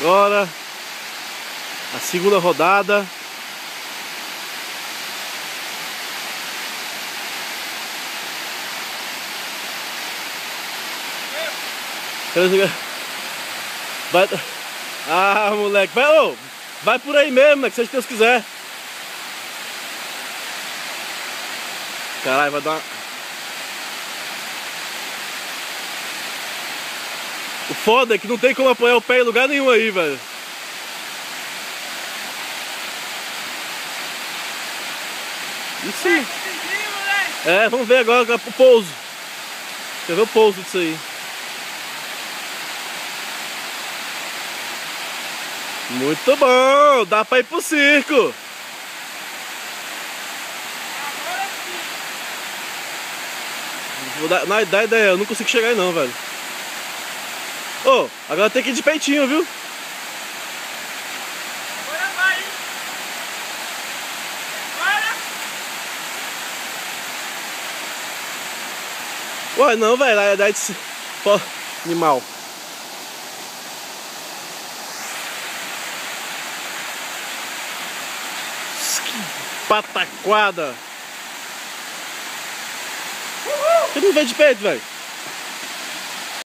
Agora a segunda rodada. Vai... Ah, moleque, vai, ô, vai por aí mesmo, moleque, seja Deus quiser. Caralho, vai dar uma... O foda é que não tem como apoiar o pé em lugar nenhum aí, velho. Isso. É, vamos ver agora o pouso. Quer ver o pouso disso aí. Muito bom, dá pra ir pro circo. Vou dar, não dá ideia, eu não consigo chegar aí não, velho. Ô, agora tem que ir de peitinho, viu? Agora vai. Agora. Ué, não, velho, dá de... Pô, animal. Pataquada. Por que não vem de peito, velho?